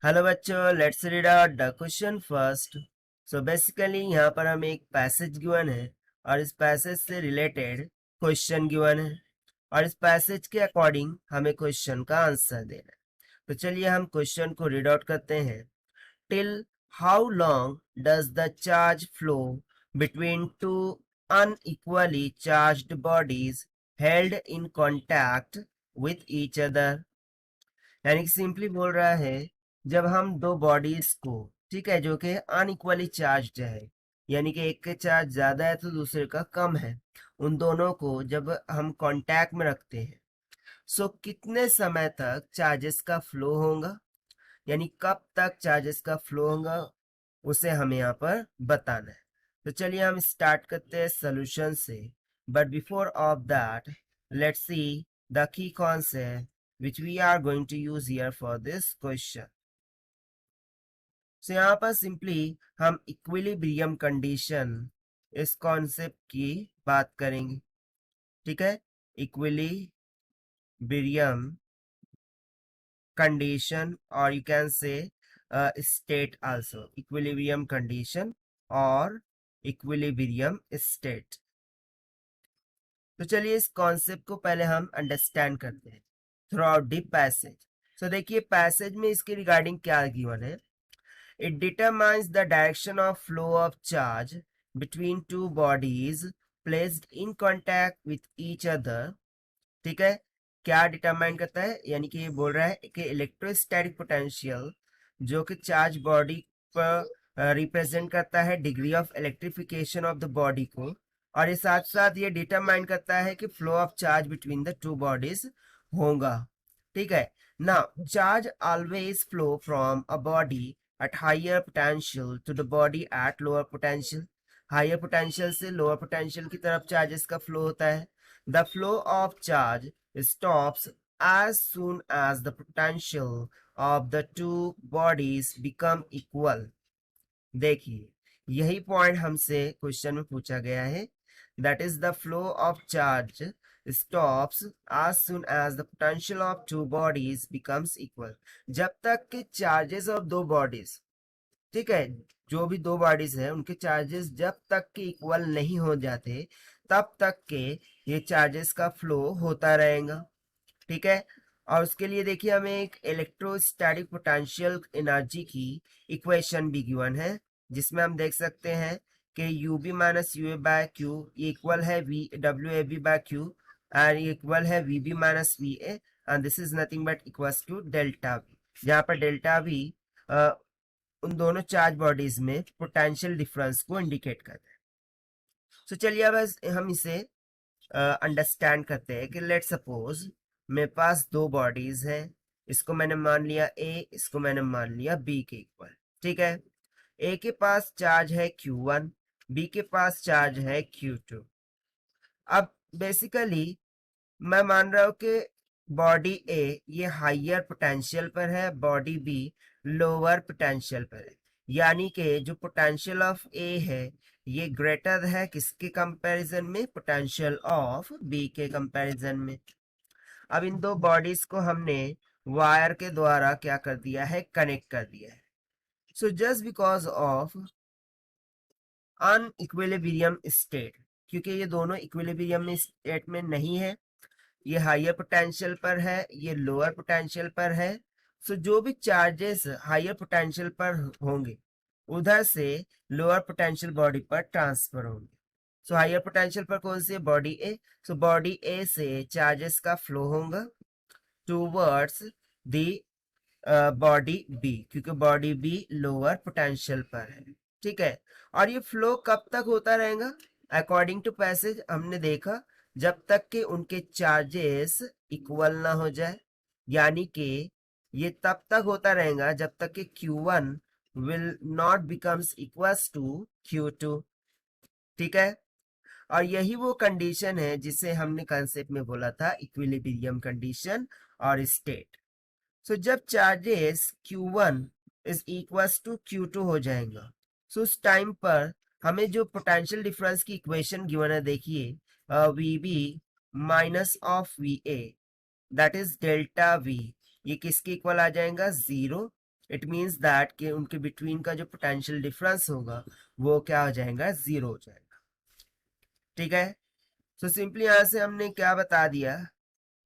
Hello बच्चों, let's read out the question first. So basically यहाँ पर हमें एक पैसेज गिवन है और इस पैसेज से रिलेटेड क्वेश्चन गिवन है और इस पैसेज के अकॉर्डिंग हमें क्वेश्चन का आंसर देना है। तो चलिए हम क्वेश्चन को रीड आउट करते हैं। Till how long does the charge flow between two unequally charged bodies held in contact with each other. यानी कि सिंपली बोल रहा है, जब हम दो बॉडीज को, ठीक है, जो कि अनइक्वली चार्ज्ड है, यानी कि एक के चार्ज ज्यादा है तो दूसरे का कम है, उन दोनों को जब हम कांटेक्ट में रखते हैं, सो कितने समय तक चार्जेस का फ्लो होगा, यानी कब तक चार्जेस का फ्लो होगा, उसे हमें यहाँ पर बताना है। तो चलिए हम स्टार्ट करते हैं सोल्यूशन से। But before of that, let's see the key concept which we are going to use here for this question. So यहाँ पर सिंपली हम इक्विलिब्रियम कंडीशन, इस कॉन्सेप्ट की बात करेंगे। ठीक है, इक्विलिब्रियम कंडीशन और you can say state also, equilibrium condition और इक्विलिब्रियम स्टेट। तो चलिए इस कॉन्सेप्ट को पहले हम अंडरस्टैंड करते हैं थ्रू आउट द पैसेज। सो देखिए पैसेज में इसके रिगार्डिंग क्या गिवन है। It determines the direction of flow of charge between two bodies placed in contact with each other. ठीक है, क्या डिटरमाइन करता है, यानी कि ये बोल रहा है कि इलेक्ट्रोस्टैटिक पोटेंशियल जो कि चार्ज बॉडी पर रिप्रेजेंट करता है degree of electrification of the body को, और ये साथ साथ ये डिटरमाइन करता है कि flow of charge between the two bodies होगा। ठीक है, now charge always flow from a body at higher potential to the body at lower potential. Higher potential से लोअर पोटेंशियल की तरफ चार्जेस का फ्लो होता है। The flow of charge stops as soon as the potential of the two bodies become equal. देखिए यही point हमसे question में पूछा गया है। That is the flow of charge stops as soon as the potential of two bodies becomes equal. जब तक के चार्जेस ऑफ दो बॉडीज, ठीक है, जो भी दो बॉडीज है उनके चार्जेस जब तक के इक्वल नहीं हो जाते तब तक के ये चार्जेस का फ्लो होता रहेगा। ठीक है, और उसके लिए देखिए हमें एक इलेक्ट्रोस्टैटिक पोटेंशियल एनर्जी की इक्वेशन भी गिवन है, जिसमें हम देख सकते हैं कि U B minus U A by Q equal है V W A B by Q and equal है V B minus V A and this is nothing but equals to delta V, जहाँ पर डेल्टा वी उन दोनों charge bodies में potential difference को indicate करता है। सो चलिए अब हम इसे अंडरस्टैंड करते हैं कि लेट सपोज मेरे पास दो बॉडीज हैं, इसको मैंने मान लिया ए, इसको मैंने मान लिया बी के इक्वल। ठीक है, ए के पास चार्ज है Q1, बी के पास चार्ज है Q2। अब बेसिकली मैं मान रहा हूं कि बॉडी ए ये हाइयर पोटेंशियल पर है, बॉडी बी लोअर पोटेंशियल पर है, यानी कि जो पोटेंशियल ऑफ ए है ये ग्रेटर है किसके कंपैरिजन में, पोटेंशियल ऑफ बी के कंपैरिजन में। अब इन दो बॉडीज को हमने वायर के द्वारा क्या कर दिया है, कनेक्ट कर दिया है। So just because of unequilibrium state, क्योंकि ये दोनों इक्विलिब्रियम स्टेट में नहीं है, ये हायर पोटेंशियल पर है, ये लोअर पोटेंशियल पर है। सो जो भी चार्जेस हायर पोटेंशियल पर होंगे उधर से लोअर पोटेंशियल बॉडी पर ट्रांसफर होंगे। सो हायर पोटेंशियल पर कौन सी है, बॉडी ए। सो बॉडी ए से चार्जेस का फ्लो होगा टूवर्ड्स द बॉडी बी, क्योंकि बॉडी बी लोअर पोटेंशियल पर है। ठीक है, और ये फ्लो कब तक होता रहेगा, अकॉर्डिंग टू पैसेज हमने देखा जब तक कि उनके चार्जेस इक्वल ना हो जाए, यानी कि ये तब तक होता रहेगा जब तक कि Q1 will not becomes equals to Q2। ठीक है, और यही वो कंडीशन है जिसे हमने कंसेप्ट में बोला था इक्विलिब्रियम कंडीशन और स्टेट। सो जब charges Q1 is equals to Q2 हो जाएगा, सो उस टाइम पर हमें जो पोटेंशियल डिफरेंस की इक्वेशन गिवन है, देखिए V B minus of V A that is delta V, ये किसके इक्वल आ जाएगा, जीरो। इट मीन्स दैट कि उनके बिटवीन का जो पोटेंशियल डिफरेंस होगा वो क्या हो जाएगा, जीरो हो जाएगा। ठीक है, तो सिंपली यहां से हमने क्या बता दिया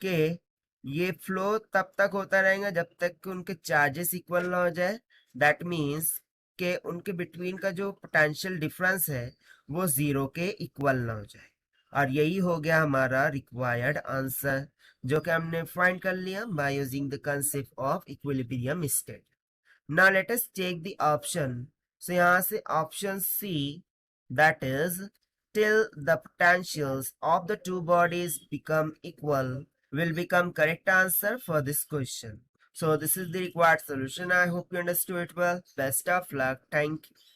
कि ये फ्लो तब तक होता रहेगा जब तक कि उनके चार्जेस इक्वल ना हो जाए। दैट मीन्स कि उनके बिटवीन का जो पोटेंशियल डिफरेंस है वो जीरो के इक्वल ना हो जाए। और यही हो गया हमारा रिक्वायर्ड आंसर, जो कि हमने फाइंड कर लिया by using the concept of equilibrium state. Now let us take the option. So यहां से option C, that is till the potentials of the two bodies become equal, will become correct answer for this question. So this is the required solution. I hope you understood it well. Best of luck. Thank you.